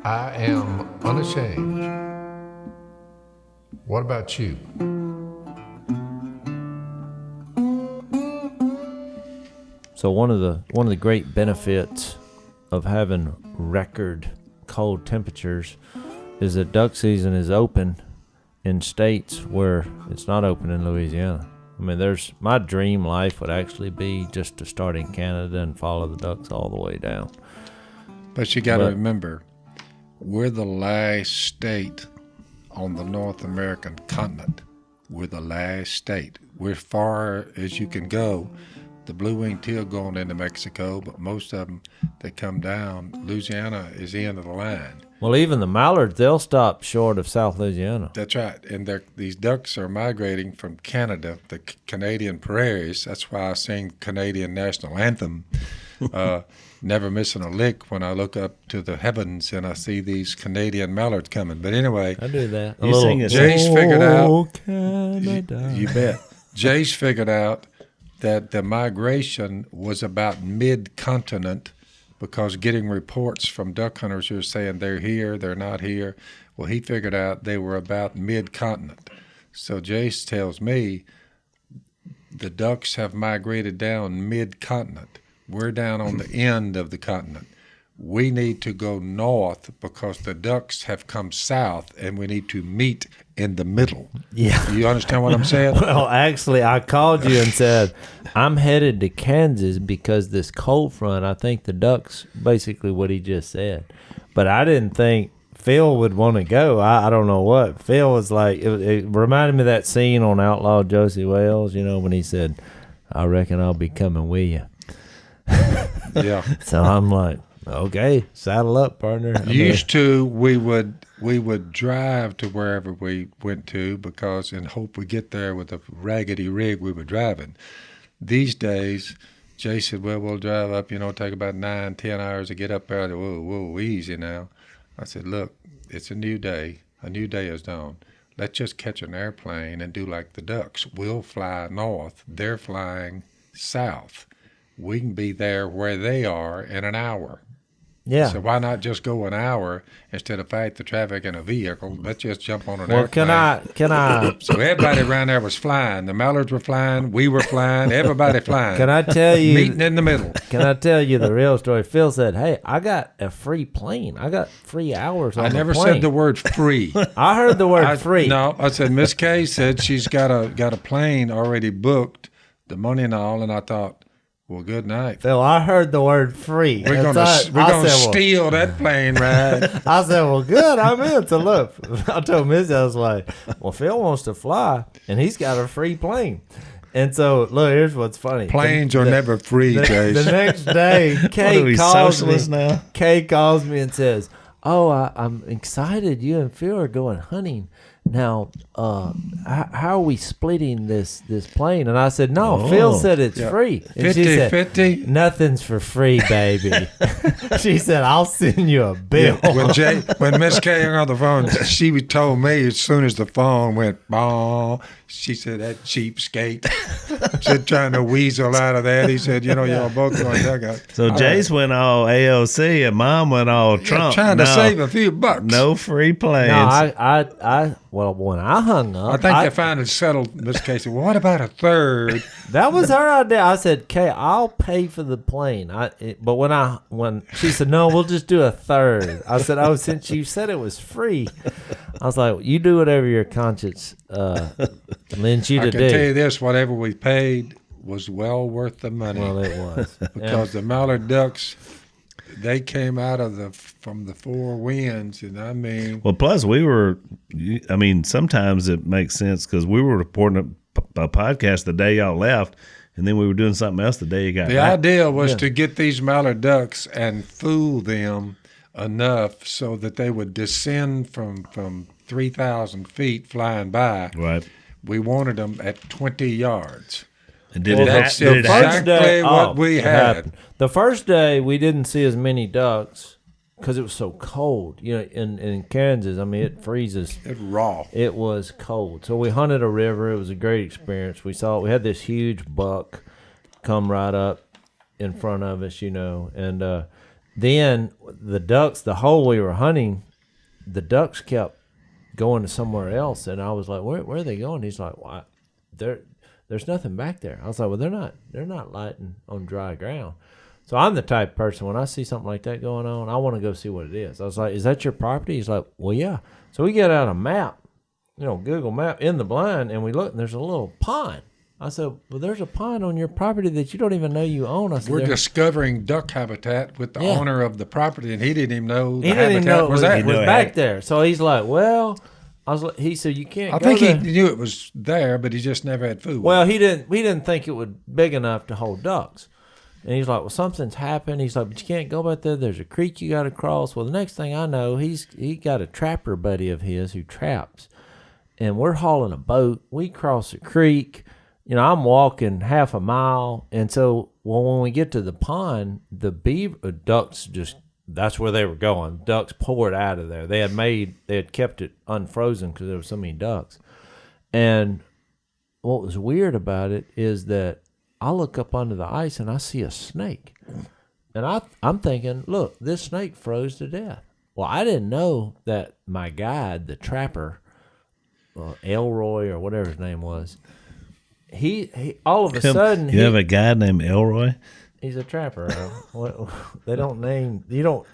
I am unashamed. What about you? So one of the great benefits of having record cold temperatures is that duck season is open in states where it's not open in Louisiana. I mean, my dream life would actually be just to start in Canada and follow the ducks all the way down. But you got to remember, we're the last state on the North American continent. We're the last state. We're far as you can go. The Bluewinged Teal going into Mexico, but most of them, they come down. Louisiana is the end of the line. Well, even the mallards, they'll stop short of South Louisiana. That's right. And these ducks are migrating from Canada, the Canadian prairies. That's why I sing Canadian national anthem. Never missing a lick when I look up to the heavens and I see these Canadian mallards coming. But anyway, I do that. You sing it. Jase figured out. Canada. You bet. Jase figured out that the migration was about mid-continent because getting reports from duck hunters who are saying they're here, they're not here. Well, he figured out they were about mid-continent. So Jase tells me the ducks have migrated down mid-continent. We're down on the end of the continent. We need to go north because the ducks have come south and we need to meet in the middle. Yeah. You understand what I'm saying? Well, actually, I called you and said, I'm headed to Kansas because this cold front, I think the ducks, basically what he just said. But I didn't think Phil would want to go. I don't know what. Phil was like, it reminded me of that scene on Outlaw Josie Wales, when he said, I reckon I'll be coming with you. Yeah. So I'm like, okay, saddle up, partner. Used to, we would drive to wherever we went to because in hope we get there with a raggedy rig we were driving. These days, Jay said, well, we'll drive up, take about 9-10 hours to get up there. Whoa, easy now. I said, look, it's a new day. A new day is dawned. Let's just catch an airplane and do like the ducks. We'll fly north. They're flying south. We can be there where they are in an hour. Yeah. So why not just go an hour instead of fight the traffic in a vehicle? Let's just jump on an airplane. Can I? So everybody around there was flying. The mallards were flying. We were flying. Everybody flying. Can I tell you? Meeting in the middle. Can I tell you the real story? Phil said, hey, I got a free plane. I got free hours on the plane. I never said the word free. I heard the word free. No, I said Miss Kay said she's got a plane already booked, the money and all, and I thought, well, good night. Phil, I heard the word free. We're gonna steal that plane ride. I said, well, good. I'm in. So look, I told Missy, I was like, well, Phil wants to fly, and he's got a free plane. And so, look, here's what's funny. Planes are never free, Jase. The next day, Kay calls me and says, oh, I'm excited. You and Phil are going hunting. Now, how are we splitting this plane? And I said, no, Phil said it's free. And 50, she said, 50? Nothing's for free, baby. She said, I'll send you a bill. Yeah. When Miss Kay hung on the phone, she told me as soon as the phone went, bong, she said, that cheapskate. Said trying to weasel out of that. He said, y'all both going to duck. So Jase went all AOC and Mom went all Trump. Trying to save a few bucks. No free planes. No, well, when I hung up, I think they finally settled Miss Kay said, well, what about a third? That was her idea. I said, Kay, I'll pay for the plane. But when she said, no, we'll just do a third. I said, oh, since you said it was free, I was like, you do whatever your conscience lends you to do. I can tell you this, whatever we paid was well worth the money. Well, it was. Because the Mallard Ducks, they came out from the four winds, and I mean. Well, plus sometimes it makes sense because we were reporting a podcast the day y'all left, and then we were doing something else the day you got back. The idea was to get these Mallard Ducks and fool them enough so that they would descend from 3,000 feet flying by. Right. We wanted them at 20 yards. And that's exactly what we had. The first day, we didn't see as many ducks because it was so cold. In Kansas, I mean, it freezes. It's raw. It was cold. So we hunted a river. It was a great experience. We had this huge buck come right up in front of us, and then the ducks, the hole we were hunting, the ducks kept going to somewhere else, and I was like, where are they going? He's like, well, there's nothing back there. I was like, well, they're not lighting on dry ground. So I'm the type of person, when I see something like that going on, I want to go see what it is. I was like, is that your property? He's like, well, yeah. So we get out a map, Google map in the blind, and we look, and there's a little pond. I said, well, there's a pond on your property that you don't even know you own. I said, We're discovering duck habitat with the owner of the property, and he didn't even know the he didn't even know habitat was there. it was back there. So he's like, well, I was like, he said, you can't I go think there. he knew it was there, but he just never had food. Well, we didn't think it was big enough to hold ducks. And he's like, well, something's happened. He's like, but you can't go back there. There's a creek you got to cross. Well, the next thing I know, he got a trapper buddy of his who traps. And we're hauling a boat. We cross a creek. I'm walking half a mile. And so, when we get to the pond, the ducks just, that's where they were going. Ducks poured out of there. They had kept it unfrozen because there were so many ducks. And what was weird about it is that I look up under the ice and I see a snake. And I'm thinking, look, this snake froze to death. Well, I didn't know that my guide, the trapper, Elroy or whatever his name was, he all of a sudden you have a guy named Elroy. He's a trapper. They don't name you don't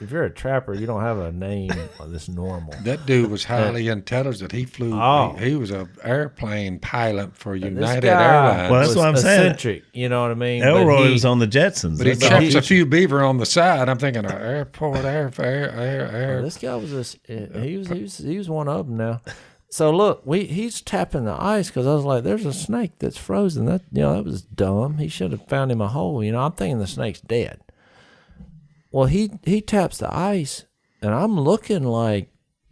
if you're a trapper you don't have a name that's normal. That dude was highly intelligent. He flew. He was an airplane pilot for United Airlines. Well, that's what I'm saying. Eccentric, you know what I mean? Elroy was on the Jetsons. But he traps a few beaver on the side. I'm thinking, airport, air. This guy was he was one of them now. So look, he's tapping the ice because I was like, "There's a snake that's frozen." That was dumb. He should have found him a hole. I'm thinking the snake's dead. Well, he taps the ice, and I'm looking like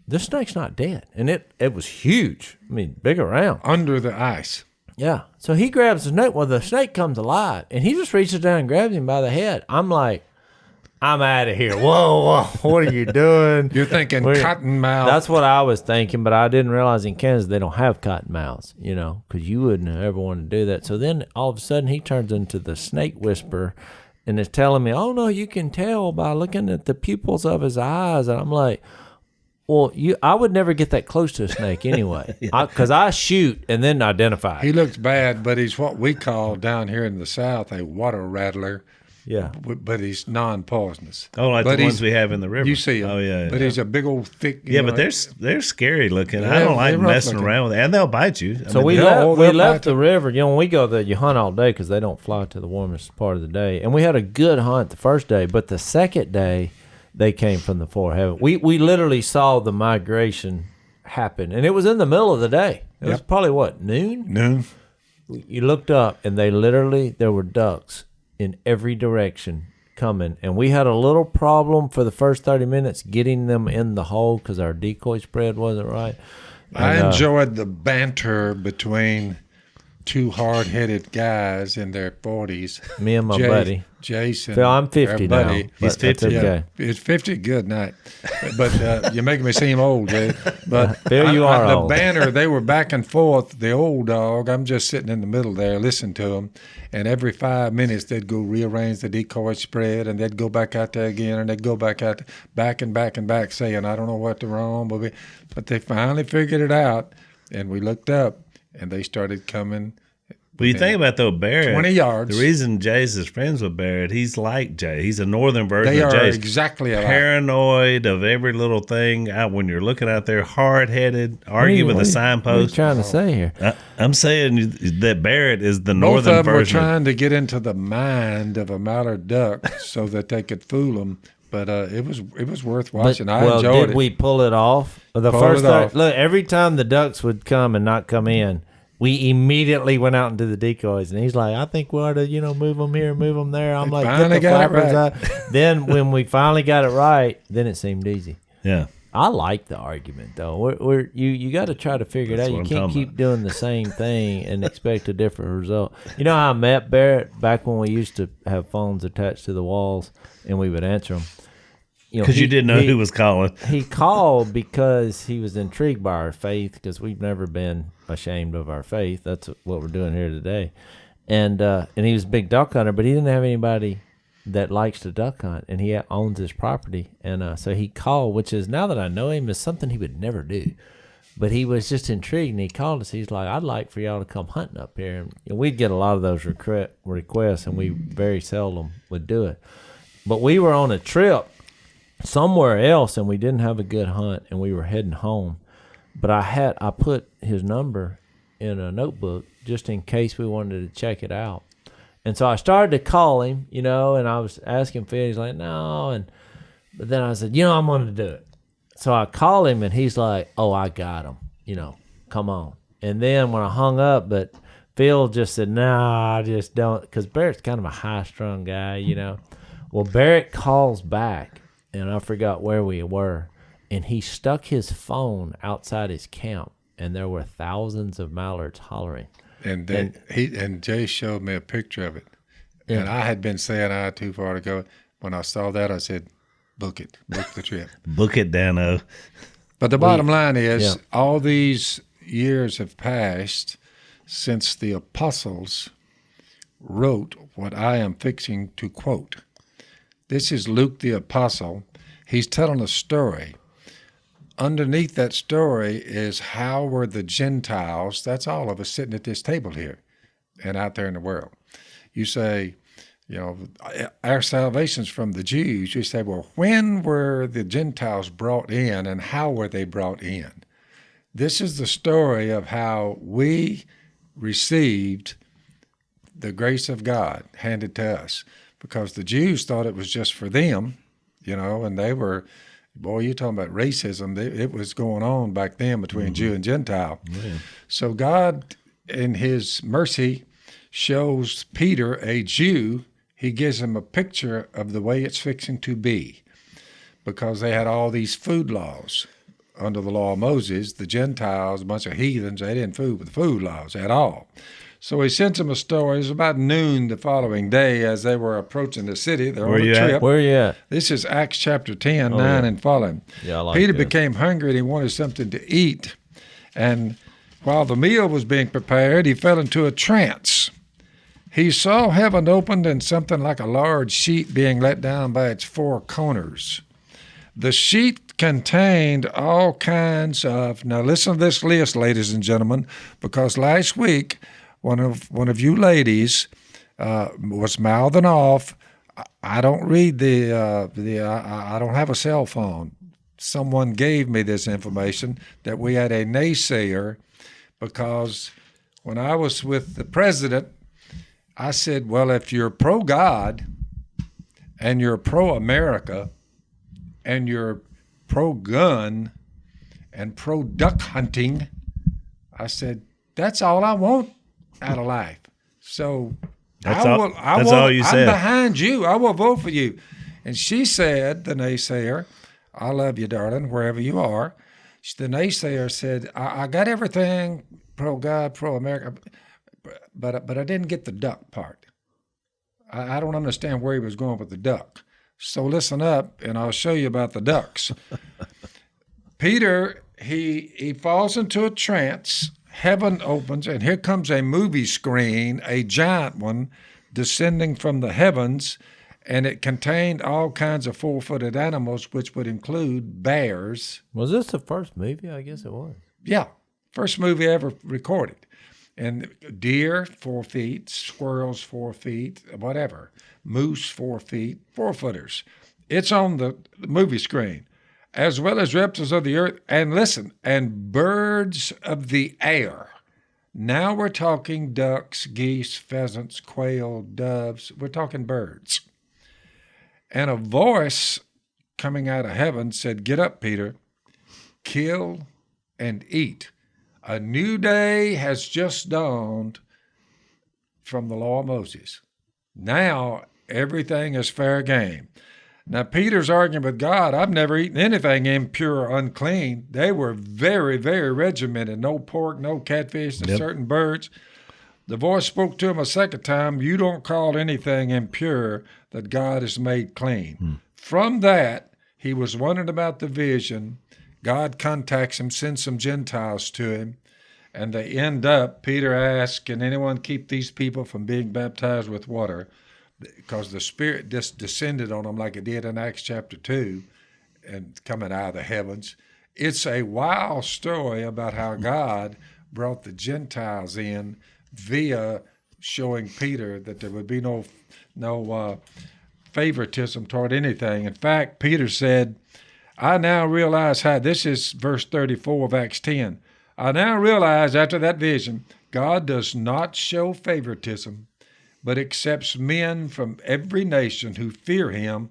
this snake's not dead, and it was huge. I mean, big around under the ice. Yeah. So he grabs the snake. Well, the snake comes alive, and he just reaches down and grabs him by the head. I'm like, I'm out of here. Whoa, what are you doing? You're thinking cottonmouth. That's what I was thinking, but I didn't realize in Kansas they don't have cottonmouths, because you wouldn't ever want to do that. So then all of a sudden he turns into the snake whisperer and is telling me, oh, no, you can tell by looking at the pupils of his eyes. And I'm like, well, I would never get that close to a snake anyway, because I shoot and then identify. He looks bad, but he's what we call down here in the South a water rattler. Yeah, but he's non-poisonous. Oh, like the ones we have in the river. You see him. Oh, yeah. But he's a big old thick. But they're scary looking. I don't like messing around with them. And they'll bite you. We left the river. When we go there, you hunt all day because they don't fly to the warmest part of the day. And we had a good hunt the first day, but the second day, they came from the far heaven. We literally saw the migration happen, and it was in the middle of the day. It was probably, noon? Noon. You looked up, and there were ducks in every direction coming, and we had a little problem for the first 30 minutes getting them in the hole because our decoy spread wasn't right. And, I enjoyed the banter between two hard-headed guys in their 40s. Me and my buddy Jason. Phil, I'm 50 now. He's 50. Okay. Yeah, it's 50. Good night. But you're making me seem old, Jay. But Phil, you are the old. banter, they were back and forth. The old dog, I'm just sitting in the middle there listening to them. And every 5 minutes, they'd go rearrange the decoy spread, and they'd go back out there again, and they'd go back out, back and back, saying, I don't know what the wrong, but they finally figured it out. And we looked up, and they started coming. Well, you think about, though, Barrett. 20 yards. The reason Jase is friends with Barrett, he's like Jay. He's a northern version of Jase. They are exactly alike. Paranoid of every little thing. When you're looking out there, hard-headed, argue with a signpost. What are you trying to say here? I'm saying that Barrett is the Both northern of them were version. trying to get into the mind of a mallard duck so that they could fool them. But it was worth watching. I enjoyed it. Did we pull it off? Look, every time the ducks would come and not come in, we immediately went out into the decoys, and he's like, I think we ought to, move them here, move them there. I'm like, get the flappers out. Then when we finally got it right, then it seemed easy. Yeah. I like the argument, though. You got to try to figure it out. You can't keep doing the same thing and expect a different result. You know how I met Barrett back when we used to have phones attached to the walls, and we would answer them? Because you didn't know who was calling. He called because he was intrigued by our faith, because we've never been ashamed of our faith. That's what we're doing here today. And he was a big duck hunter, but he didn't have anybody that likes to duck hunt, and he owns his property. And so he called, which is, now that I know him, is something he would never do. But he was just intrigued, and he called us. He's like, "I'd like for y'all to come hunting up here." And we'd get a lot of those requests, and we very seldom would do it. But we were on a trip somewhere else, and we didn't have a good hunt, and we were heading home. But I put his number in a notebook just in case we wanted to check it out. And so I started to call him, and I was asking Phil. He's like, "No," but then I said, "I'm going to do it." So I called him, and he's like, "Oh, I got him. Come on." And then when I hung up, but Phil just said, "Nah, I just don't," because Barrett's kind of a high-strung guy, Well, Barrett calls back, and I forgot where we were, and he stuck his phone outside his camp, and there were thousands of mallards hollering. And Jay showed me a picture of it. Yeah. And I had been saying I had too far to go. When I saw that, I said, book it. Book the trip. Book it, Dano. But the bottom line is, all these years have passed since the apostles wrote what I am fixing to quote. This is Luke the apostle. He's telling a story. Underneath that story is how were the Gentiles, that's all of us sitting at this table here and out there in the world. You say, our salvation's from the Jews. You say, well, when were the Gentiles brought in and how were they brought in? This is the story of how we received the grace of God handed to us, because the Jews thought it was just for them, and they were, boy, you're talking about racism. It was going on back then between Jew and Gentile. Yeah. So God, in his mercy, shows Peter, a Jew, he gives him a picture of the way it's fixing to be, because they had all these food laws under the law of Moses. The Gentiles, a bunch of heathens, they didn't food with the food laws at all. So he sends them a story. It was about noon the following day as they were approaching the city. They're on a trip. Where are you at? This is Acts chapter 10, 9 and following. Yeah, I like Peter this. became hungry and he wanted something to eat. And while the meal was being prepared, he fell into a trance. He saw heaven opened and something like a large sheet being let down by its four corners. The sheet contained all kinds of, now listen to this list, ladies and gentlemen, because last week one of you ladies was mouthing off, I don't read I don't have a cell phone. Someone gave me this information that we had a naysayer, because when I was with the president, I said, well, if you're pro-God and you're pro-America and you're pro-gun and pro-duck hunting, I said, that's all I want out of life. So that's all you said. I'm behind you. I will vote for you. And she said, the naysayer, I love you, darling, wherever you are. The naysayer said, I got everything pro-God, pro-America, but I didn't get the duck part. I don't understand where he was going with the duck. So listen up, and I'll show you about the ducks. Peter, he falls into a trance. Heaven opens, and here comes a movie screen, a giant one, descending from the heavens, and it contained all kinds of four-footed animals, which would include bears. Was this the first movie? I guess it was. Yeah, first movie ever recorded. And deer, 4 feet, squirrels, 4 feet, whatever. Moose, 4 feet, four-footers. It's on the movie screen, as well as reptiles of the earth. And listen, and birds of the air. Now we're talking ducks, geese, pheasants, quail, doves. We're talking birds. And a voice coming out of heaven said, get up, Peter, kill and eat. A new day has just dawned from the law of Moses. Now everything is fair game. Now Peter's arguing with God, I've never eaten anything impure or unclean. They were very, very regimented. No pork, no catfish, and certain birds. The voice spoke to him a second time, you don't call anything impure that God has made clean. From that, he was wondering about the vision. God contacts him, sends some Gentiles to him, and they end up, Peter asks, can anyone keep these people from being baptized with water? because the Spirit just descended on them like it did in Acts chapter 2 and coming out of the heavens. It's a wild story about how God brought the Gentiles in via showing Peter that there would be no favoritism toward anything. In fact, Peter said, I now realize how, this is verse 34 of Acts 10, I now realize after that vision, God does not show favoritism, but accepts men from every nation who fear him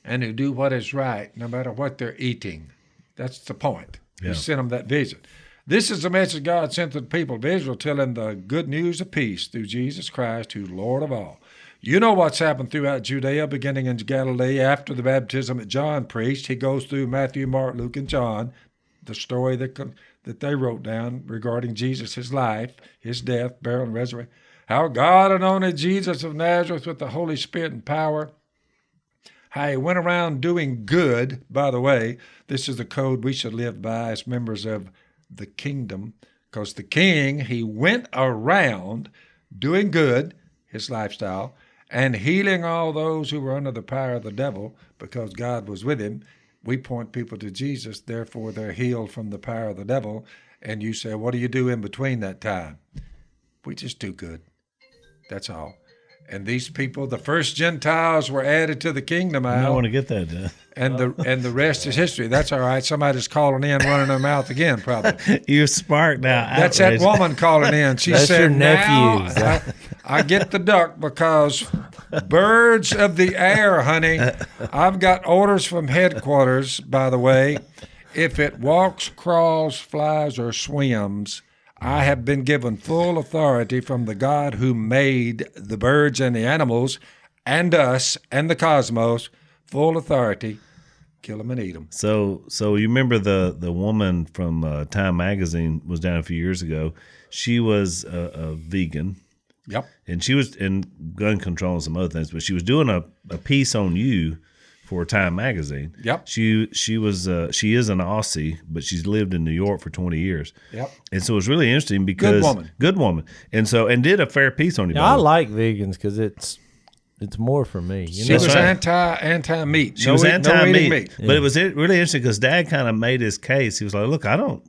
and who do what is right, no matter what they're eating. That's the point. Yeah. He sent them that vision. This is the message God sent to the people of Israel, telling the good news of peace through Jesus Christ, who's Lord of all. You know what's happened throughout Judea, beginning in Galilee after the baptism that John preached. He goes through Matthew, Mark, Luke, and John, the story that they wrote down regarding Jesus, his life, his death, burial, and resurrection. How God anointed Jesus of Nazareth with the Holy Spirit and power. How he went around doing good. By the way, this is the code we should live by as members of the kingdom, because the king, he went around doing good, his lifestyle, and healing all those who were under the power of the devil, because God was with him. We point people to Jesus, therefore they're healed from the power of the devil. And you say, what do you do in between that time? We just do good. That's all. And these people, the first Gentiles, were added to the kingdom. I want to get that. And the rest is history. That's all right. Somebody's calling in, running their mouth again, probably. You're smart now. That's that woman calling in. She That's said, your nephews. Now I get the duck because birds of the air, honey. I've got orders from headquarters, by the way. If it walks, crawls, flies, or swims, I have been given full authority from the God who made the birds and the animals and us and the cosmos, full authority, kill them and eat them. So you remember the woman from Time Magazine was down a few years ago. She was a vegan. Yep. And she was in gun control and some other things, but she was doing a piece on you for Time Magazine. Yep. She is an Aussie, but she's lived in New York for 20 years. Yep. And so it was really interesting because good woman. And did a fair piece on you. Yeah, I like vegans because it's more for me. She was anti-meat. She was anti-meat. Meat. But it was really interesting because Dad kind of made his case. He was like, look, I don't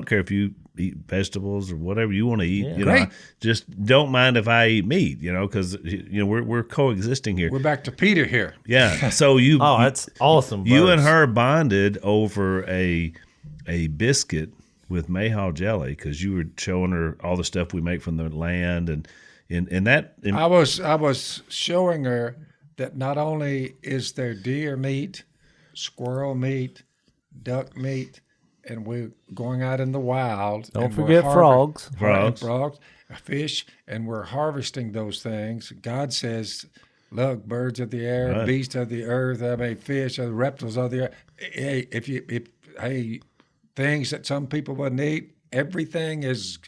care if you eat vegetables or whatever you want to eat. Yeah. Great. Just don't mind if I eat meat, because we're coexisting here. We're back to Peter here. Yeah. So that's awesome. You verse. and her bonded over a biscuit with mayhaw jelly because you were showing her all the stuff we make from the land I was showing her that not only is there deer meat, squirrel meat, duck meat, and we're going out in the wild. Don't forget frogs. Frogs, fish, and we're harvesting those things. God says, look, birds of the air, right. Beasts of the earth, fish, reptiles of the earth. Hey, things that some people wouldn't eat, everything is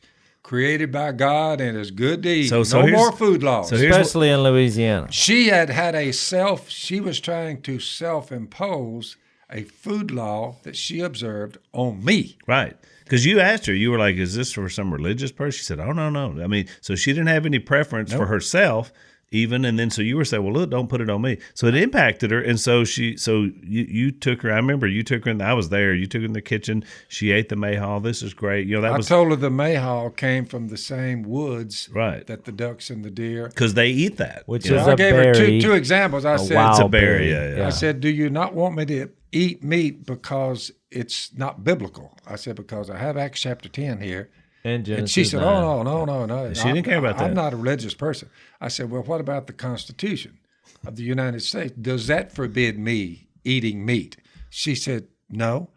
created by God and is good to eat. So no more food laws. Especially in Louisiana. She was trying to self-impose a food law that she observed on me. Right. Because you asked her, you were like, is this for some religious person? She said, oh, no. I mean, so she didn't have any preference for herself even. And then so you were saying, well, look, don't put it on me. So it impacted her. And so you took her, I remember you took her, I was there, you took her in the kitchen. She ate the mayhaw. This is great. I told her the mayhaw came from the same woods right. that the ducks and the deer. Because they eat that. Which is a I gave berry, her two examples. I said, it's a berry. Yeah. I said, do you not want me to eat meat because it's not biblical? I said, because I have Acts chapter 10 here. And she said, 9. oh, no. She didn't care about that. I'm not a religious person. I said, well, what about the Constitution of the United States? Does that forbid me eating meat? She said, no.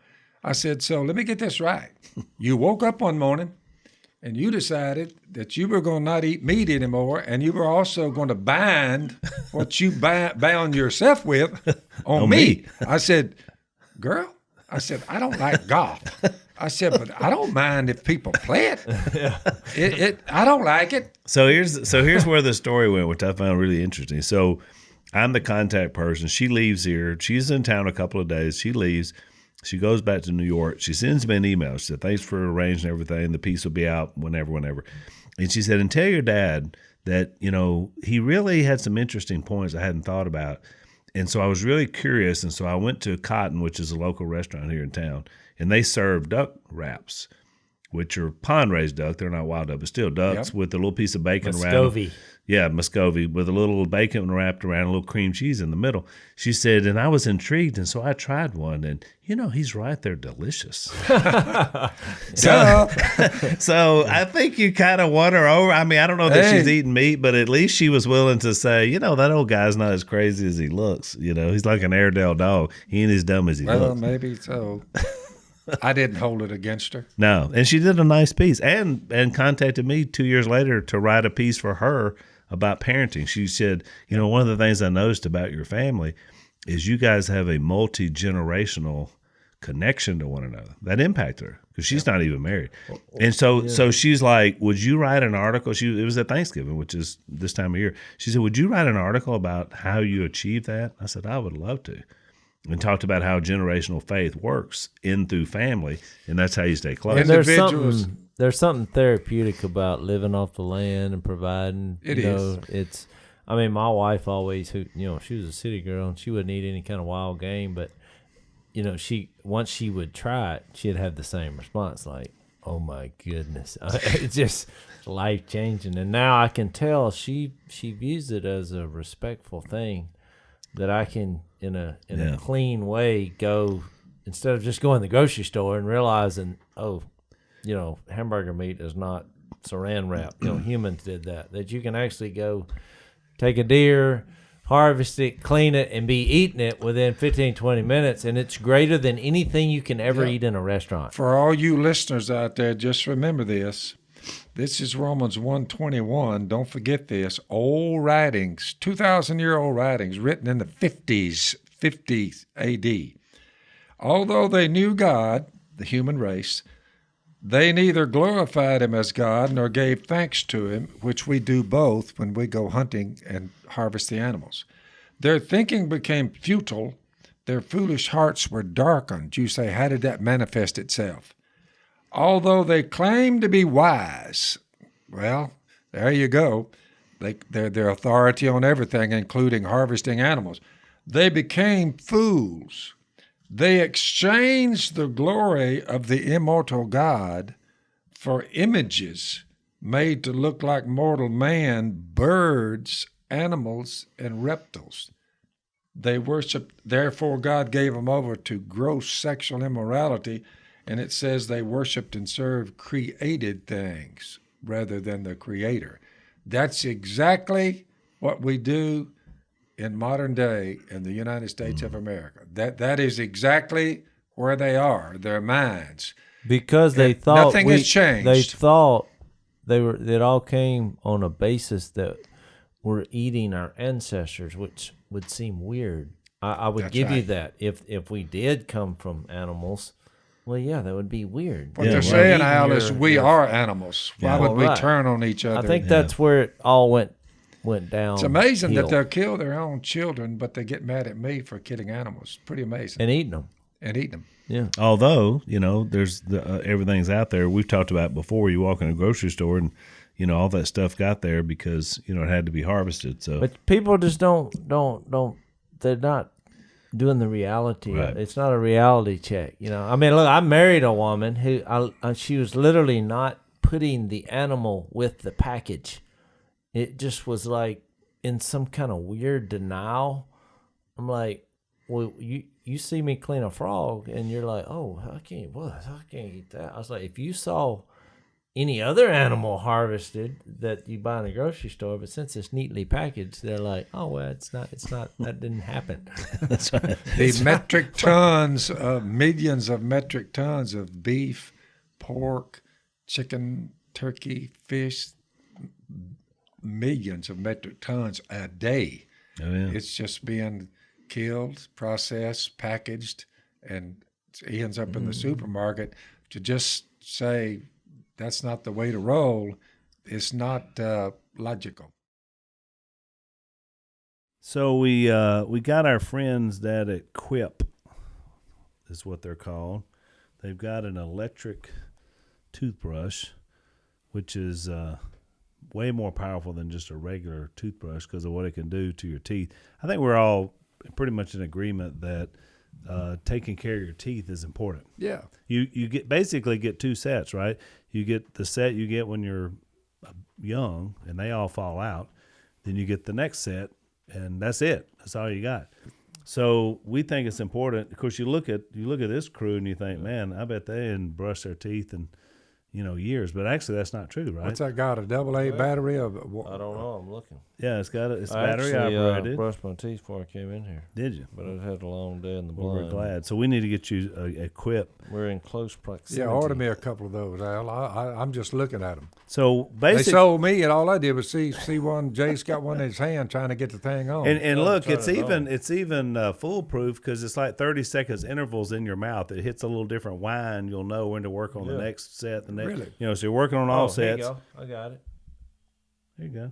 I said, so let me get this right. You woke up one morning and you decided that you were going to not eat meat anymore, and you were also going to bind what you bound yourself with on me. I said, girl, I don't like golf. I said, but I don't mind if people play it. I don't like it. So here's where the story went, which I found really interesting. So I'm the contact person. She leaves here. She's in town a couple of days. She leaves. She goes back to New York. She sends me an email. She said, thanks for arranging everything. The piece will be out whenever. And she said, and tell your dad that, he really had some interesting points I hadn't thought about. And so I was really curious. And so I went to Cotton, which is a local restaurant here in town, and they serve duck wraps, which are pond-raised duck. They're not wild duck, but still ducks with a little piece of bacon around. Yeah, Muscovy, with a little bacon wrapped around, a little cream cheese in the middle. She said, and I was intrigued, and so I tried one, and he's right, they're delicious. So I think you kind of won her over. I mean, I don't know that she's eating meat, but at least she was willing to say, that old guy's not as crazy as he looks. He's like an Airedale dog. He ain't as dumb as he looks. Well, maybe so. I didn't hold it against her. No, and she did a nice piece and contacted me 2 years later to write a piece for her about parenting. She said, one of the things I noticed about your family is you guys have a multi-generational connection to one another. That impacted her because she's not even married. And so she's like, would you write an article? It was at Thanksgiving, which is this time of year. She said, would you write an article about how you achieved that? I said, I would love to. And talked about how generational faith works in through family, and that's how you stay close. And there's something therapeutic about living off the land and providing. It's. I mean, my wife always, she was a city girl and she wouldn't eat any kind of wild game, but once she would try it, she'd have the same response, like, "Oh my goodness!" It's just life changing. And now I can tell she views it as a respectful thing that I can, in a clean way, go, instead of just going to the grocery store and realizing, hamburger meat is not saran wrap. Humans did that. That you can actually go take a deer, harvest it, clean it, and be eating it within 15, 20 minutes, and it's greater than anything you can ever eat in a restaurant. For all you listeners out there, just remember this. This is Romans 1:21. Don't forget this. Old writings, 2,000-year-old writings written in the 50s AD. Although they knew God, the human race, they neither glorified him as God nor gave thanks to him, which we do both when we go hunting and harvest the animals. Their thinking became futile. Their foolish hearts were darkened. You say, how did that manifest itself? Although they claimed to be wise, well, there you go. They're their authority on everything, including harvesting animals. They became fools. They exchanged the glory of the immortal God for images made to look like mortal man, birds, animals, and reptiles. They worshiped, therefore God gave them over to gross sexual immorality, and it says they worshiped and served created things rather than the Creator. That's exactly what we do in modern day in the United States of America. That is exactly where they are, their minds. Because they thought nothing has changed. They thought it all came on a basis that we're eating our ancestors, which would seem weird. I would give you that. If we did come from animals, well, yeah, that would be weird. What they're saying, Al, is we are animals. Why would we turn on each other? I think that's where it all went down. It's amazing that they'll kill their own children, but they get mad at me for killing animals. Pretty amazing. And eating them. Yeah. Although, there's everything's out there. We've talked about it before. You walk in a grocery store and, all that stuff got there because, it had to be harvested. So, but people just don't, they're not doing the reality. Right. It's not a reality check. I mean, look, I married a woman who she was literally not putting the animal with the package. It just was like in some kind of weird denial. I'm like, well, you see me clean a frog and you're like, oh, I can't eat that. I was like, if you saw any other animal harvested that you buy in a grocery store, but since it's neatly packaged, they're like, oh, well, it's not, that didn't happen. That's right. The metric tons, millions of metric tons of beef, pork, chicken, turkey, fish, millions of metric tons a day. Oh, yeah. It's just being killed, processed, packaged, and it ends up in the supermarket. To just say that's not the way to roll, it's not logical. So we got our friends that at Quip, is what they're called. They've got an electric toothbrush, which is way more powerful than just a regular toothbrush because of what it can do to your teeth. I think we're all pretty much in agreement that taking care of your teeth is important. Yeah. You basically get 2 sets, right? You get the set you get when you're young and they all fall out. Then you get the next set and that's it. That's all you got. So we think it's important. Of course, you look at this crew and you think, man, I bet they didn't brush their teeth in, years. But actually, that's not true, right? What's that got? A AA battery? I don't know. I'm looking. Yeah, it's battery I operated. brushed my teeth before I came in here. Did you? But I had a long day in the Well, blind. we're glad. So we need to get you a quip. We're in close proximity. Yeah, order me a couple of those, Al. I'm just looking at them. So They basically, sold me, and all I did was see one. Jase got one in his hand trying to get the thing on. and look, it's turn it even on. it's even foolproof because it's like 30 seconds intervals in your mouth. It hits a little different whine. You'll know when to work on the next set. The next, Really? so you're working on all Here you sets. go. I got it. There you go.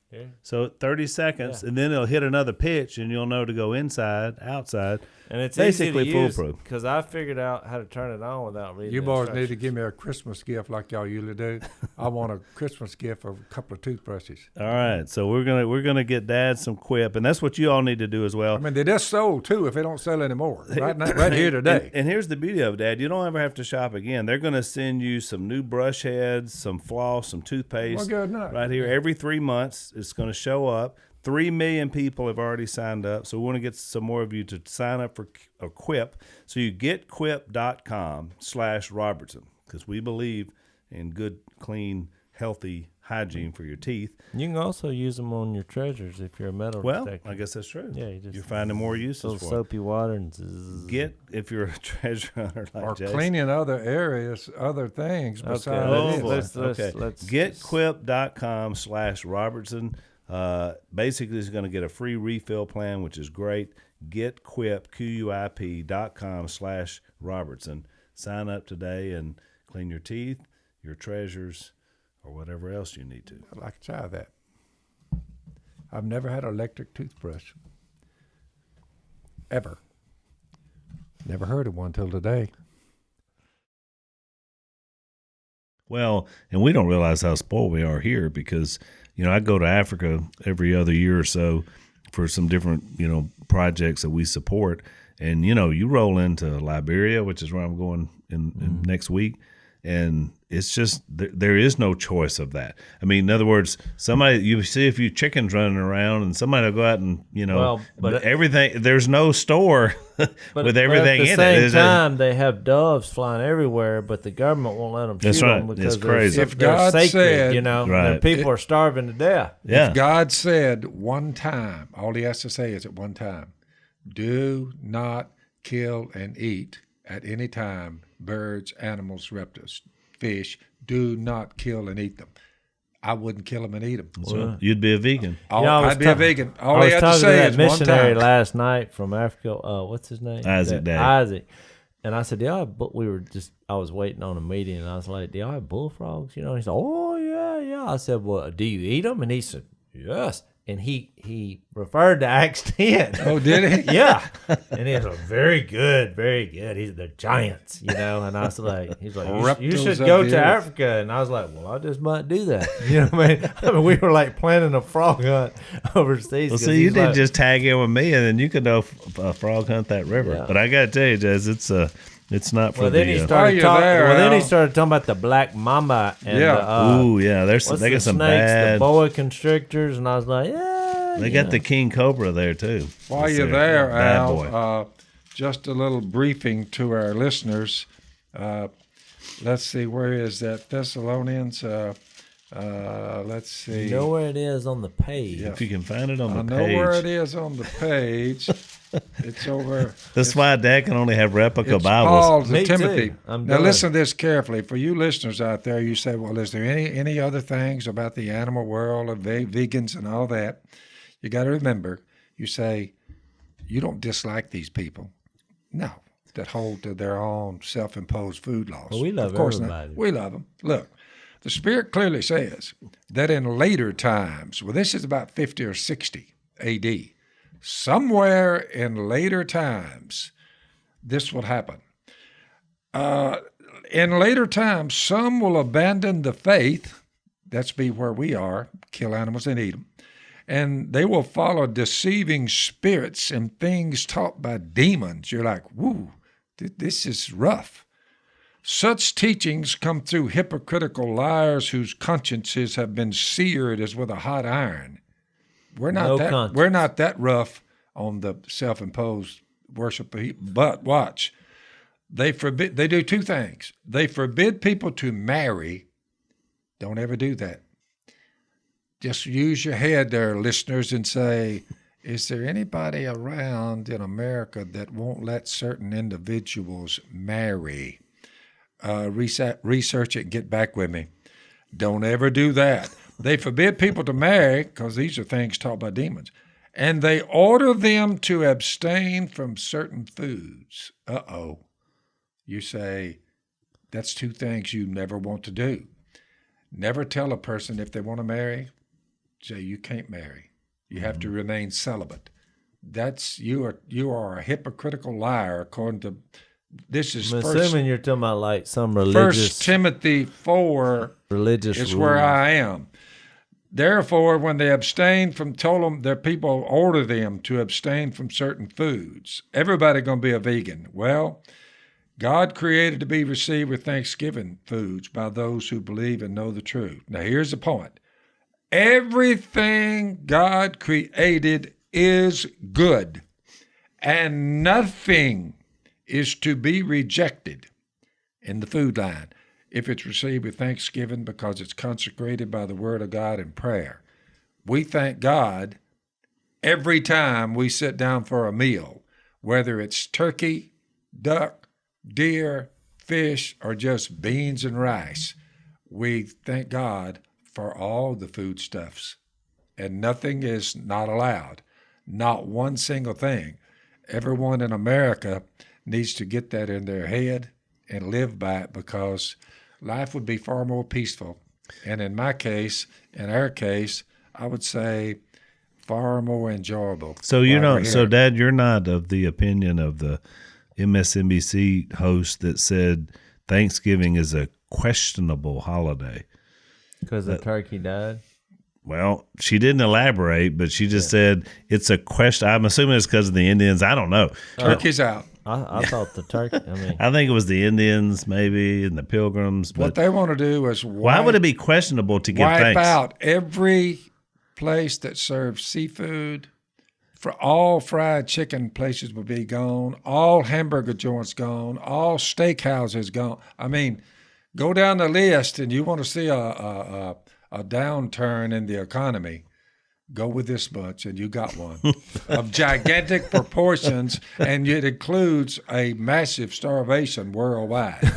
Here. So 30 seconds, and then it'll hit another pitch, and you'll know to go inside, outside. And it's Basically easy to use foolproof. because I figured out how to turn it on without reading. You the boys need to instructions. give me a Christmas gift like y'all usually do. I want a Christmas gift of a couple of toothbrushes. All right, so we're gonna get Dad some quip, and that's what you all need to do as well. I mean, they just sold two if they don't sell anymore. Right now, right here today. And here's the beauty of it, Dad. You don't ever have to shop again. They're going to send you some new brush heads, some floss, some toothpaste. Well, good enough. Right here. Every 3 months, it's going to show up. 3 million people have already signed up. So we want to get some more of you to sign up for a Quip. So you get quip.com/Robertson because we believe in good, clean, healthy hygiene for your teeth. You can also use them on your treasures if you're a metal Well, detector. I guess that's true. Yeah, you're finding more uses little for it. soapy water and zzz. If you're a treasure hunter like Or Jase. cleaning other areas, other things besides Oh, this. boy. Let's- Okay. let's- GetQuip.com/Robertson. Basically, is going to get a free refill plan, which is great. GetQuip, QUIP.com/Robertson. Sign up today and clean your teeth, your treasures, or whatever else you need to. I'd like to try that. I've never had an electric toothbrush. Ever. Never heard of one till today. Well, and we don't realize how spoiled we are here because, I go to Africa every other year or so for some different, projects that we support. And, you roll into Liberia, which is where I'm going in next week. And it's just, there is no choice of that. I mean, in other words, you see a few chickens running around and somebody will go out and, but everything, there's no store with everything but in at it. the same time, they have doves flying everywhere, but the government won't let them shoot That's right. them because It's crazy. they're, If God they're said- sacred, Right. and people are starving to death. Yeah. If God said one time, all he has to say is at one time, do not kill and eat at any time birds, animals, reptiles, fish. Do not kill and eat them. I wouldn't kill them and eat them. So you'd be a vegan. I'd be a vegan. All I he was had to talking to say that is one missionary time. last night from Africa. What's his name? Isaac Day. Isaac. And I said, but I was waiting on a meeting, and I was like, do y'all have bullfrogs? He said, oh, yeah. I said, well, do you eat them? And he said, yes. And he referred to Acts 10. Oh, did he? Yeah. And he was like, very good. They're giants, And I was like, he's like, you Reptiles should of go the to earth. Africa. And I was like, well, I just might do that. You know what I mean? We were like planning a frog hunt overseas. Well, 'cause see, you he's did like, just tag in with me, and then you could go frog hunt that river. Yeah. But I got to tell you, Jez, it's not for Well, then he the. While you're there, then he Al. started talking about the black mamba and Yeah. Ooh, yeah, what's they the got some snakes, bad. the boa constrictors, and I was like, yeah. They got the king cobra there too. While That's you're their there, bad boy. Al, just a little briefing to our listeners. Let's see, where is that? Thessalonians. Let's see. You know where it is on the page. Yeah. If you can find it on I the know page, where it is on the page. It's over. that's why Dad can only have replica It's Bibles. Paul to Me too. Timothy. I'm Now done. listen to this carefully. For you listeners out there, you say, well, is there any other things about the animal world of vegans and all that? You got to remember, you say, you don't dislike these people. No, that hold to their own self-imposed food laws. Well, we love of course everybody. Not. We love them. Look, the Spirit clearly says that in later times, well, this is about 50 or 60 A.D., somewhere in later times, this will happen. In later times, some will abandon the faith. That's be where we are, kill animals and eat them. And they will follow deceiving spirits and things taught by demons. You're like, woo, this is rough. Such teachings come through hypocritical liars whose consciences have been seared as with a hot iron. We're not that rough on the self-imposed worship, but watch. They do two things. They forbid people to marry. Don't ever do that. Just use your head there, listeners, and say, is there anybody around in America that won't let certain individuals marry? Research it and get back with me. Don't ever do that. They forbid people to marry because these are things taught by demons. And they order them to abstain from certain foods. Uh-oh. You say, that's two things you never want to do. Never tell a person if they want to marry, say you can't marry. You have to remain celibate. You are a hypocritical liar according to this is assuming you're talking about like some religious. 1 Timothy 4 religious is rule. where I am. Therefore, when they abstain from, told them their people order them to abstain from certain foods. Everybody going to be a vegan. Well, God created to be received with thanksgiving foods by those who believe and know the truth. Now, here's the point. Everything God created is good, and nothing is to be rejected in the food line if it's received with thanksgiving because it's consecrated by the word of God and prayer. We thank God every time we sit down for a meal, whether it's turkey, duck, deer, fish, or just beans and rice. We thank God for all the foodstuffs, and nothing is not allowed, not one single thing. Everyone in America needs to get that in their head and live by it because life would be far more peaceful. And in my case, in our case, I would say far more enjoyable. So Dad, you're not of the opinion of the MSNBC host that said Thanksgiving is a questionable holiday. Because the turkey died? Well, she didn't elaborate, but she just said it's a question. I'm assuming it's because of the Indians. I don't know. Turkey's out. I thought the turkey. I think it was the Indians, maybe, and the Pilgrims. But what they want to do is why would it be questionable to give thanks? Wipe out every place that serves seafood. For all fried chicken places would be gone. All hamburger joints gone. All steakhouses gone. I mean, go down the list, and you want to see a downturn in the economy. Go with this bunch, and you got one of gigantic proportions, and it includes a massive starvation worldwide.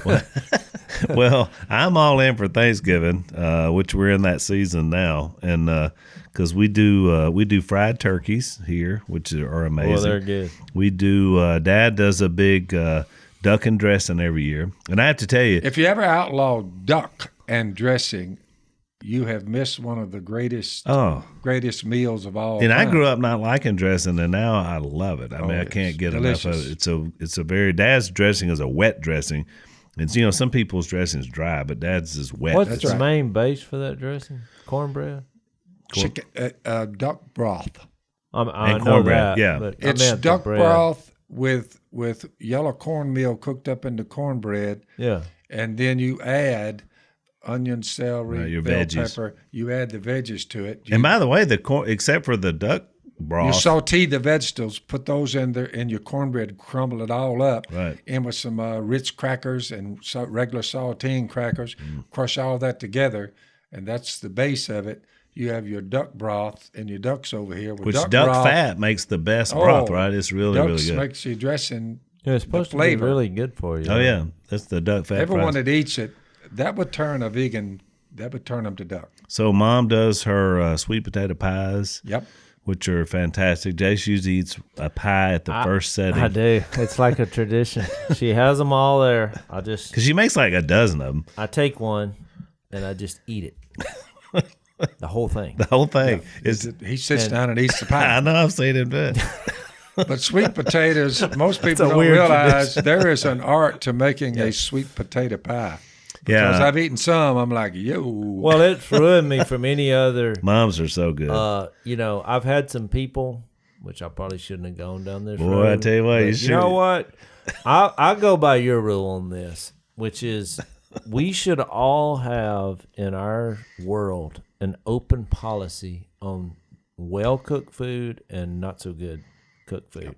Well, I'm all in for Thanksgiving, which we're in that season now, and because we do fried turkeys here, which are amazing. Well, they're good. We do. Dad does a big duck and dressing every year, and I have to tell you, if you ever outlaw duck and dressing, you have missed one of the greatest meals of all time. I grew up not liking dressing, and now I love it. I mean, I can't get enough of it. It's a very Dad's dressing is a wet dressing, and some people's dressing is dry, but Dad's is wet. What's the main base for that dressing? Cornbread, chicken, duck broth, and cornbread. Yeah, but it's duck broth with yellow cornmeal cooked up into cornbread. Yeah, and then you add onion, celery, your bell veggies. pepper. You add the veggies to it. And by the way, except for the duck broth, you saute the vegetables, put those in there in your cornbread, crumble it all up, right, in with some Ritz crackers and regular saltine crackers. Crush all that together, and that's the base of it. You have your duck broth and your ducks over here. With duck broth, fat makes the best broth, right? It's really, really good. Makes you dressing. Yeah, it's supposed to be really good for you. Oh yeah, that's the duck fat. Everyone that eats it. That would turn a vegan. That would turn them to duck. So Mom does her sweet potato pies. Yep. Which are fantastic. Jase usually eats a pie at the first setting. I do. It's like a tradition. She has them all there. Because she makes like a dozen of them. I take one and I just eat it. The whole thing. The whole thing. Yeah. He sits down and eats the pie. I know. I've seen him do it. But sweet potatoes, most people a don't weird realize there is an art to making a sweet potato pie. Because Yeah. I've eaten some, I'm like, yo. Well, it's ruined me from any other. Moms are so good. I've had some people, which I probably shouldn't have gone down this road. Boy, I tell you what, but you know should. what? I go by your rule on this, which is we should all have in our world an open policy on well-cooked food and not so good cooked food.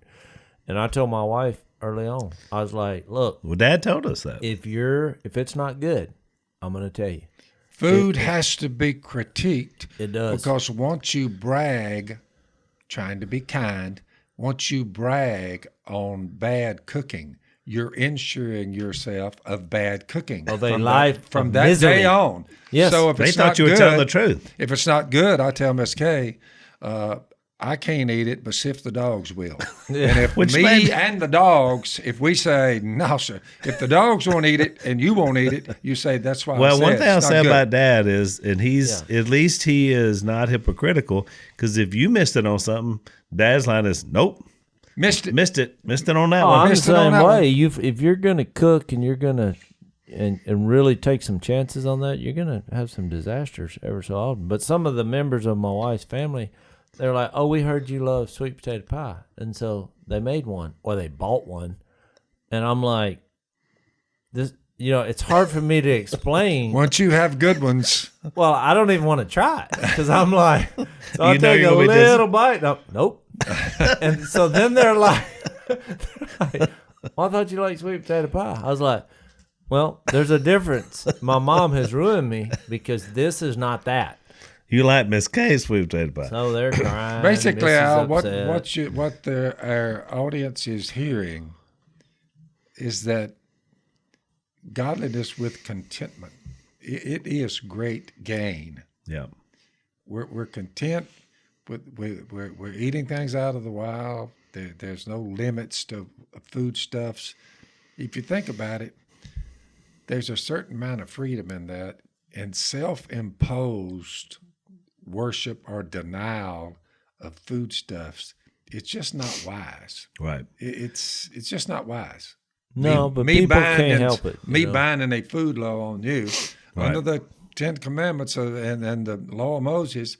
And I told my wife early on, I was like, look, Well, Dad told us that. if it's not good, I'm going to tell you. Food has to be critiqued. It does. Because once you brag, trying to be kind, once you brag on bad cooking, you're insuring yourself of bad cooking. Of a from life from of that misery. day on. Yes. So if They it's thought not you were good, telling the truth. If it's not good, I tell Miss Kay, I can't eat it, but see if the dogs will. And if Which me made- and the dogs, if we say, no, sir, if the dogs won't eat it and you won't eat it, you say, that's why I Well, said one thing I'll it's not say good. about Dad is, and at least he is not hypocritical, because if you missed it on something, Dad's line is, nope, Missed it. missed it on that Oh, one. I'm the missed it on same that one. way. If you're gonna cook and you're gonna and really take some chances on that, you're gonna have some disasters ever so often. But some of the members of my wife's family, they're like, "Oh, we heard you love sweet potato pie," and so they made one or they bought one, and I'm like, this. It's hard for me to explain. Once you have good ones, Well, I don't even want to try it because I'm like, so I'll You know take you're a gonna be little bite. Nope. And so then they're like, well, I thought you liked sweet potato pie. I was like, well, there's a difference. My mom has ruined me because this is not that. You like Miss K's sweet potato pie. So they're crying. basically, Mrs. Al, upset. what our audience is hearing is that godliness with contentment, it is great gain. Yeah. We're content. We're eating things out of the wild. There's no limits to foodstuffs. If you think about it, there's a certain amount of freedom in that, and self-imposed worship or denial of foodstuffs. It's just not wise. Right. It's just not wise. No, but people can't help it. Me binding a food law on you Right. under the Ten Commandments and the law of Moses,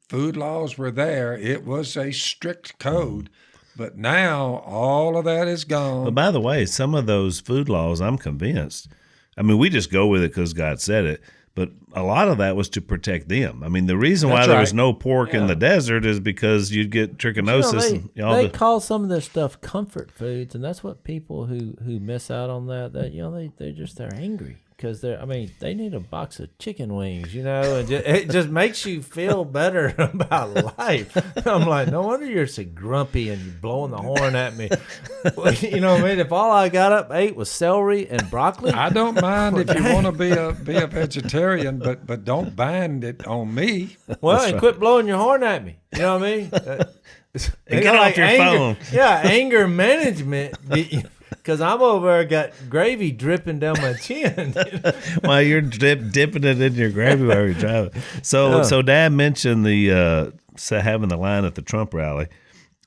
food laws were there. It was a strict code, but now all of that is gone. But by the way, some of those food laws, I'm convinced. I mean, we just go with it because God said it. But a lot of that was to protect them. I mean, the reason why That's there was right. no pork in the desert is because you'd get trichinosis. and all they the, call some of this stuff comfort foods, and that's what people who miss out on that they're angry because they need a box of chicken wings, and it just makes you feel better about life. I'm like, no wonder you're so grumpy and you're blowing the horn at me. You know what I mean? If all I got up ate was celery and broccoli, I don't mind if you want to be a vegetarian, but don't bind it on me. well, and quit blowing your horn at me. You know what I mean? And get off your phone. Yeah, anger management. Because I'm over there got gravy dripping down my chin. while you're dipping it in your gravy while you're driving. So Dad mentioned the having the line at the Trump rally.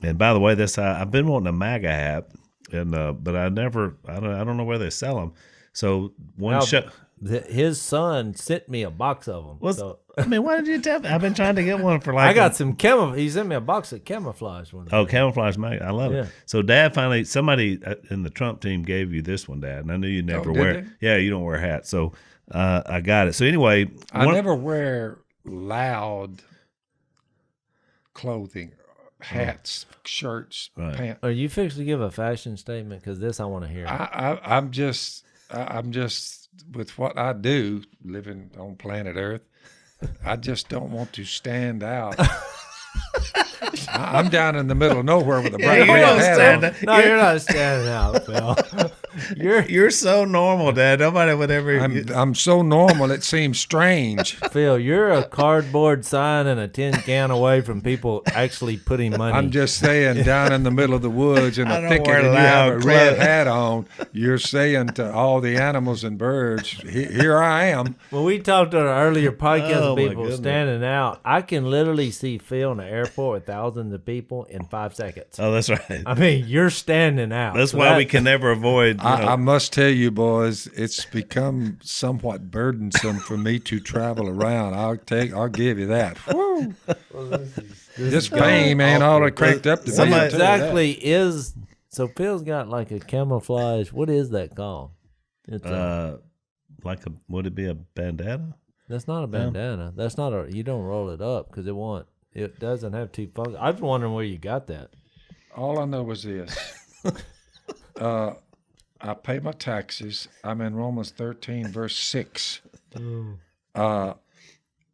And by the way, I've been wanting a MAGA hat, and but I don't know where they sell them. So His son sent me a box of them. Well, I mean, why did you tell me? I've been trying to get one for like. I got some camouflage. He sent me a box of camouflage one. Oh, Camouflage MAGA. I love Yeah. it. So Dad finally, somebody in the Trump team gave you this one, Dad, and I knew you never did wear they? it. Yeah, you don't wear hats. So I got it. So anyway. I never wear loud clothing, hats, shirts, Right. pants. Are you fixed to give a fashion statement? Because this I want to hear. I'm just with what I do, living on planet Earth. I just don't want to stand out. I'm down in the middle of nowhere with a bright you red don't hat stand on. out. No, you're not standing out, Phil. You're so normal, Dad. Nobody would ever. I'm so normal. It seems strange. Phil, you're a cardboard sign and a tin can away from people actually putting money. I'm just saying, down in the middle of the woods in I a don't thicket, wear and you loud have a red clothes. hat on. You're saying to all the animals and birds, "Here I am." When we talked on our earlier podcast Oh, of my people goodness. standing out, I can literally see Phil in the airport with thousands of people in 5 seconds. Oh, that's right. I mean, you're standing out. That's So why we can never avoid. I must tell you, boys, it's become somewhat burdensome for me to travel around. I'll give you that. Woo. This game ain't all it cranked up to be. What I'll tell you that. exactly is? So Phil's got like a camouflage. What is that called? It's like would it be a bandana? that's not a bandana. That's not a. You don't roll it up because it won't. It doesn't have two functions. I was wondering where you got that. All I know is this. I pay my taxes. I'm in Romans 13, verse 6.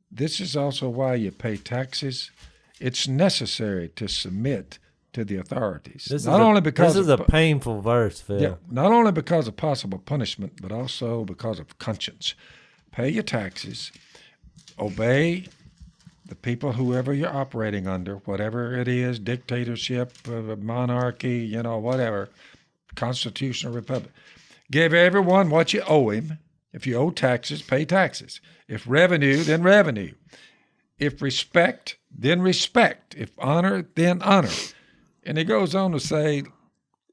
This is also why you pay taxes. It's necessary to submit to the authorities. This because is of a painful verse, Phil. Yeah, not only because of possible punishment, but also because of conscience. Pay your taxes, obey the people, whoever you're operating under, whatever it is, dictatorship, monarchy, whatever, constitutional republic. Give everyone what you owe him. If you owe taxes, pay taxes. If revenue, then revenue. If respect, then respect. If honor, then honor. And he goes on to say,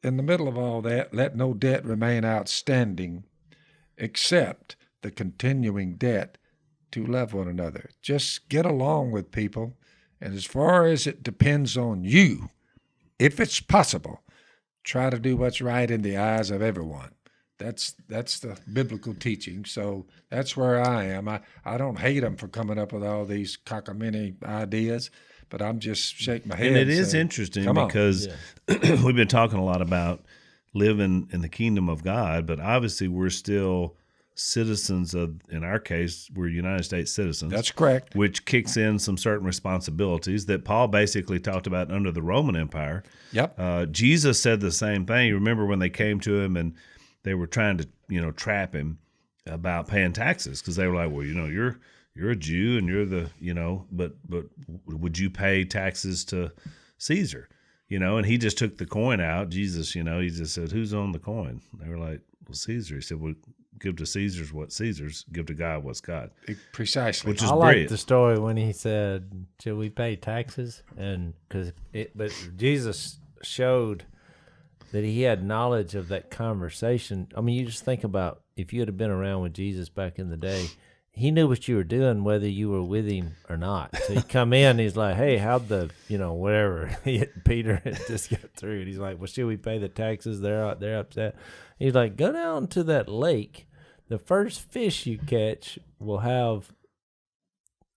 in the middle of all that, let no debt remain outstanding except the continuing debt to love one another. Just get along with people. And as far as it depends on you, if it's possible, try to do what's right in the eyes of everyone. That's the biblical teaching. So that's where I am. I don't hate them for coming up with all these cockamamie ideas, but I'm just shaking my head. And it is interesting because we've been talking a lot about living in the kingdom of God, but obviously we're still citizens of, in our case, we're United States citizens. That's correct. Which kicks in some certain responsibilities that Paul basically talked about under the Roman Empire. Yep. Jesus said the same thing. You remember when they came to him and they were trying to, trap him about paying taxes because they were like, well, you're a Jew and you're the, but would you pay taxes to Caesar? And he just took the coin out. Jesus, he just said, who's on the coin? They were like, well, Caesar. He said, well, give to Caesar's what Caesar's, give to God what's God. Precisely. Which is I brilliant. like the story when he said, should we pay taxes? But Jesus showed that he had knowledge of that conversation. I mean, you just think about if you had been around with Jesus back in the day, he knew what you were doing, whether you were with him or not. So he'd come in, he's like, hey, how'd the, whatever. Peter had just got through. And he's like, well, should we pay the taxes? They're upset. He's like, go down to that lake. The first fish you catch will have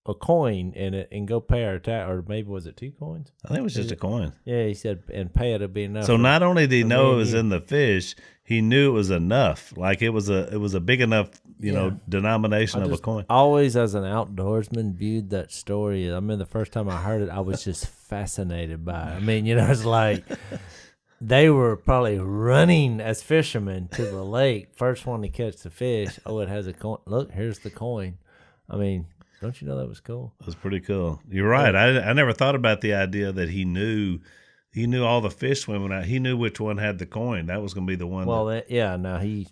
a coin in it and go pay our tax. Or maybe was it 2 coins? I think it was just a coin. Yeah, he said, and pay it to be enough. So not only did he know it was you. in the fish, he knew it was enough. Like it was a big enough, denomination of a coin. Always as an outdoorsman viewed that story. I mean, the first time I heard it, I was just fascinated by it. I mean, it's like they were probably running as fishermen to the lake. First one to catch the fish. Oh, it has a coin. Look, here's the coin. I mean, don't you know that was cool? It was pretty cool. You're right. I never thought about the idea that he knew all the fish swimming out. He knew which one had the coin. That was going to be the one. Well, he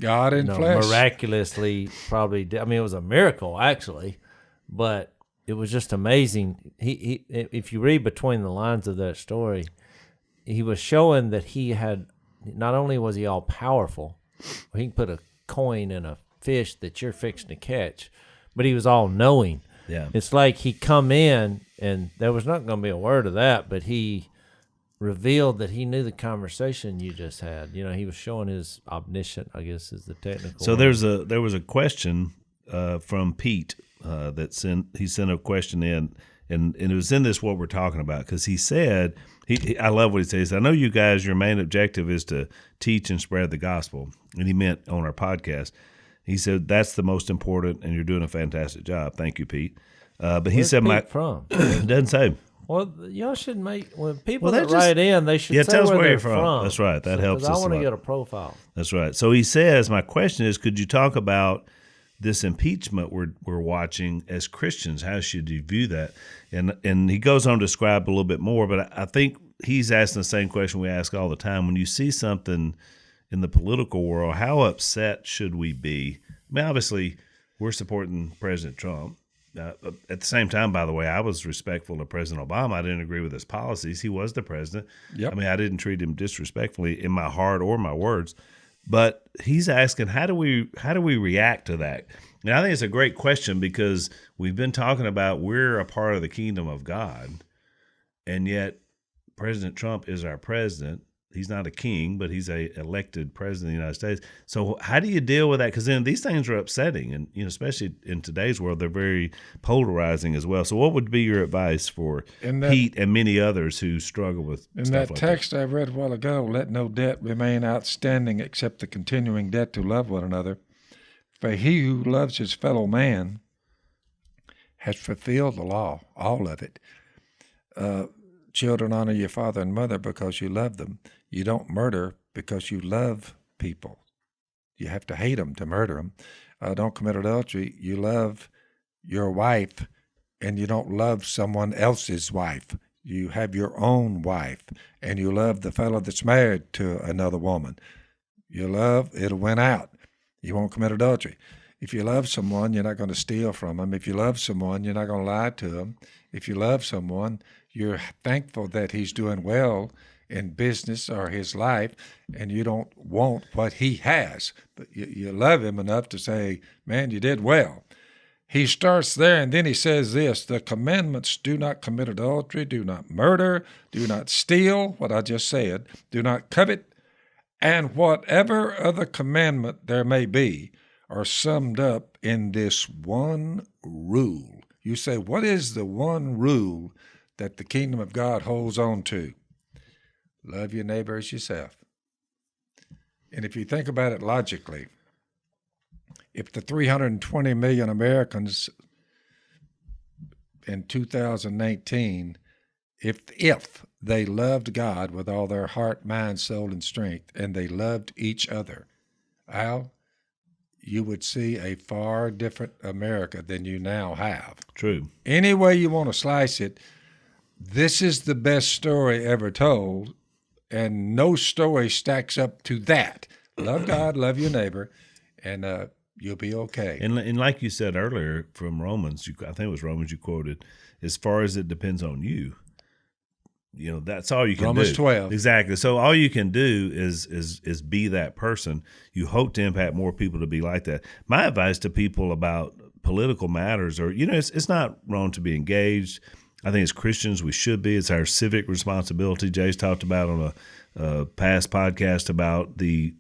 God in flesh. miraculously probably did. I mean, it was a miracle actually, but it was just amazing. He if you read between the lines of that story, he was showing that he had, not only was he all powerful, he can put a coin in a fish that you're fixing to catch, but he was all knowing. Yeah. It's like he come in and there was not going to be a word of that, but he revealed that he knew the conversation you just had. He was showing his omniscient, I guess is the technical So word. there was a question from Pete he sent a question in, and it was in this what we're talking about, because he said, I love what he says. I know you guys, your main objective is to teach and spread the gospel, and he meant on our podcast. He said that's the most important, and you're doing a fantastic job. Thank you, Pete. But he Where's said, Pete from? doesn't say. Well, y'all should make when people Well, that write in, they should say tell us where where they're you're from. That's right. That helps us I a want to lot. get a profile. That's right. So he says, my question is, could you talk about this impeachment we're watching as Christians? How should you view that? And he goes on to describe a little bit more, but I think he's asking the same question we ask all the time. When you see something in the political world, how upset should we be? I mean, obviously, we're supporting President Trump. At the same time, by the way, I was respectful of President Obama. I didn't agree with his policies. He was the president. Yep. I mean, I didn't treat him disrespectfully in my heart or my words. But he's asking, how do we react to that? And I think it's a great question because we've been talking about we're a part of the kingdom of God, and yet President Trump is our president. He's not a king, but he's a elected president of the United States. So how do you deal with that? Because then these things are upsetting, and especially in today's world, they're very polarizing as well. So what would be your advice for Pete and many others who struggle with stuff like that? In that text I read a while ago, let no debt remain outstanding except the continuing debt to love one another. For he who loves his fellow man has fulfilled the law, all of it. Children, honor your father and mother because you love them. You don't murder because you love people. You have to hate them to murder them. Don't commit adultery. You love your wife, and you don't love someone else's wife. You have your own wife, and you love the fellow that's married to another woman. You love, it'll win out. You won't commit adultery. If you love someone, you're not going to steal from them. If you love someone, you're not going to lie to them. If you love someone, you're thankful that he's doing well in business or his life, and you don't want what he has. But you love him enough to say, man, you did well. He starts there, and then he says this, the commandments: do not commit adultery, do not murder, do not steal, what I just said, do not covet, and whatever other commandment there may be are summed up in this one rule. You say, what is the one rule that the kingdom of God holds on to? Love your neighbor as yourself. And if you think about it logically, if the 320 million Americans in 2019, if they loved God with all their heart, mind, soul, and strength, and they loved each other, Al, you would see a far different America than you now have. True. Any way you want to slice it, this is the best story ever told, and no story stacks up to that. Love God, love your neighbor, and you'll be okay. And like you said earlier from Romans, I think it was Romans you quoted, as far as it depends on you, that's all you can do. Romans 12. Exactly. So all you can do is be that person. You hope to impact more people to be like that. My advice to people about political matters are, it's not wrong to be engaged. I think as Christians we should be. It's our civic responsibility. Jase talked about on a past podcast about the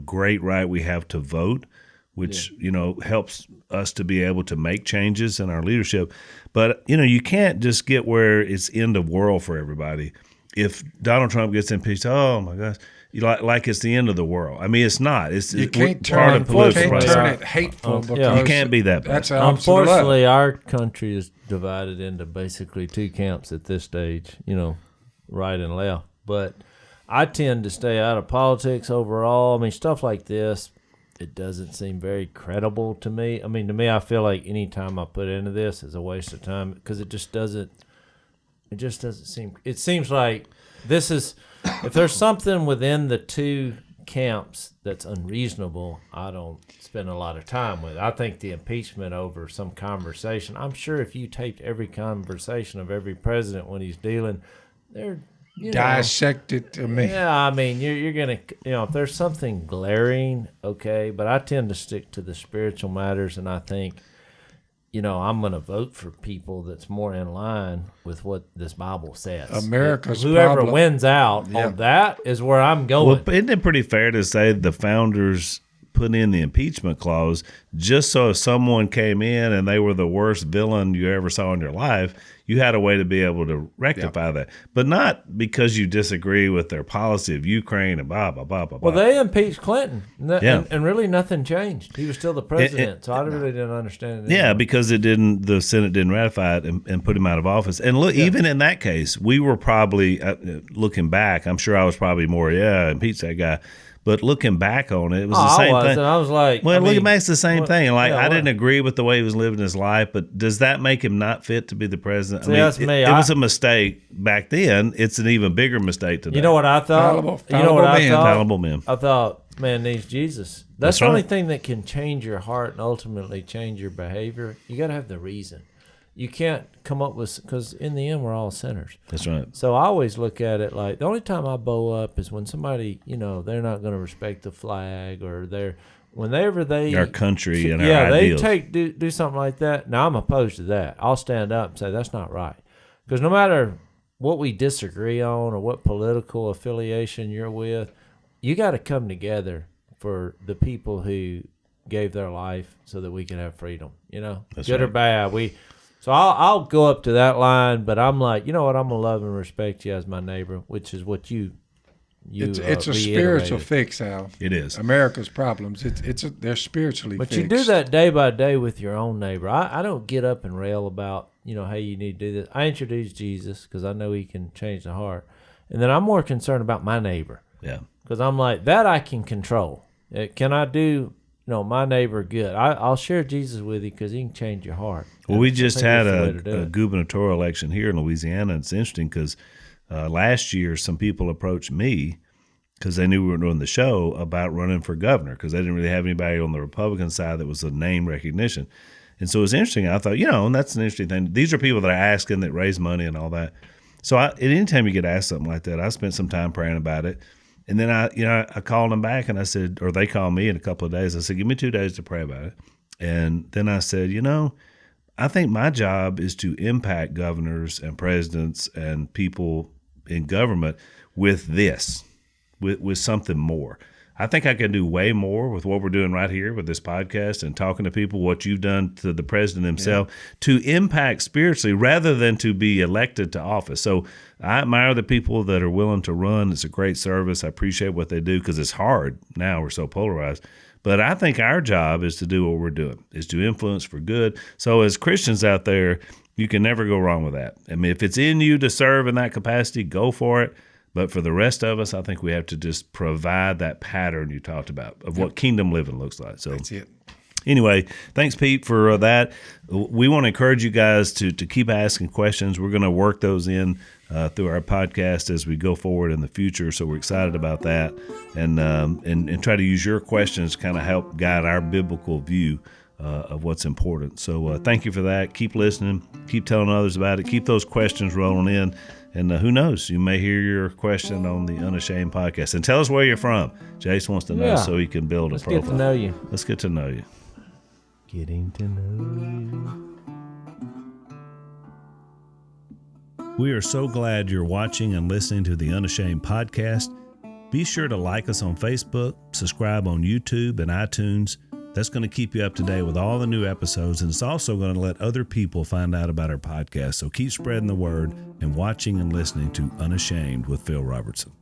great right we have to vote, which helps us to be able to make changes in our leadership. But you can't just get where it's end of world for everybody. If Donald Trump gets impeached, oh my gosh, like it's the end of the world. I mean, it's not. You can't turn it hateful because you can't be that bad. That's unfortunately, our country is divided into basically two camps at this stage. Right and left. But I tend to stay out of politics overall. I mean, stuff like this, it doesn't seem very credible to me. I mean, to me, I feel like any time I put into this is a waste of time because it just doesn't seem. It seems like this is, if there's something within the two camps that's unreasonable, I don't spend a lot of time with it. I think the impeachment over some conversation, I'm sure if you taped every conversation of every president when he's dealing, they're dissect it to me. Yeah, I mean, you're gonna, if there's something glaring, okay, but I tend to stick to the spiritual matters, and I think, I'm gonna vote for people that's more in line with what this Bible says. Whoever wins out on that is where I'm going. Well, isn't it pretty fair to say the founders put in the impeachment clause just so if someone came in and they were the worst villain you ever saw in your life, you had a way to be able to rectify that, but not because you disagree with their policy of Ukraine and blah, blah, blah, blah, blah. Well, they impeached Clinton, and really nothing changed. He was still the president, so I really didn't understand it. Yeah, because the Senate didn't ratify it and put him out of office. And look, even in that case, we were probably, looking back, I'm sure I was probably more, impeach that guy. But looking back on it, it was the same thing. And I was like, well, looking back, it's the same thing. Like, I didn't what? agree with the way he was living his life, but does that make him not fit to be the president? See, that's me. It was a mistake back then. It's an even bigger mistake today. You know what I thought? Fallible men. I thought, man needs Jesus. That's the only thing that can change your heart and ultimately change your behavior. You got to have the reason. You can't come up with, because in the end, we're all sinners. That's right. So I always look at it like the only time I bow up is when somebody, they're not going to respect the flag, or whenever they our country and our ideals. they do something like that. Now I'm opposed to that. I'll stand up and say that's not right, because no matter what we disagree on or what political affiliation you're with, you got to come together for the people who gave their life so that we can have freedom. That's good right. or bad. So I'll go up to that line, but I'm like, you know what? I'm gonna love and respect you as my neighbor, which is what you. It's a spiritual fix, Al. It is. America's problems. They're spiritually But fixed. you do that day by day with your own neighbor. I don't get up and rail about hey, you need to do this. I introduce Jesus because I know He can change the heart, and then I'm more concerned about my neighbor. Yeah. Because I'm like that I can control. Can I do? My neighbor good. I'll share Jesus with you because He can change your heart. Well, we just had a gubernatorial election here in Louisiana. It's interesting because last year some people approached me because they knew we were doing the show about running for governor because they didn't really have anybody on the Republican side that was a name recognition. And so it was interesting. I thought, and that's an interesting thing. These are people that are asking that raise money and all that. So at any time you get asked something like that, I spent some time praying about it. And then I called them back and I said, or they called me in a couple of days. I said, give me 2 days to pray about it. And then I said, I think my job is to impact governors and presidents and people in government with this, with something more. I think I can do way more with what we're doing right here with this podcast and talking to people, what you've done to the president himself, to impact spiritually rather than to be elected to office. So I admire the people that are willing to run. It's a great service. I appreciate what they do because it's hard now. We're so polarized. But I think our job is to do what we're doing, is to influence for good. So as Christians out there, you can never go wrong with that. I mean, if it's in you to serve in that capacity, go for it. But for the rest of us, I think we have to just provide that pattern you talked about of what kingdom living looks like. So that's it. Anyway, thanks, Pete, for that. We want to encourage you guys to keep asking questions. We're going to work those in through our podcast as we go forward in the future. So we're excited about that, and try to use your questions to kind of help guide our biblical view of what's important. So thank you for that. Keep listening. Keep telling others about it. Keep those questions rolling in. And who knows, you may hear your question on the Unashamed podcast. And tell us where you're from. Jase wants to know so he can build a profile. Let's get to know you. Let's get to know you. Getting to know you. We are so glad you're watching and listening to the Unashamed podcast. Be sure to like us on Facebook, subscribe on YouTube and iTunes. That's going to keep you up to date with all the new episodes, and it's also going to let other people find out about our podcast. So keep spreading the word and watching and listening to Unashamed with Phil Robertson.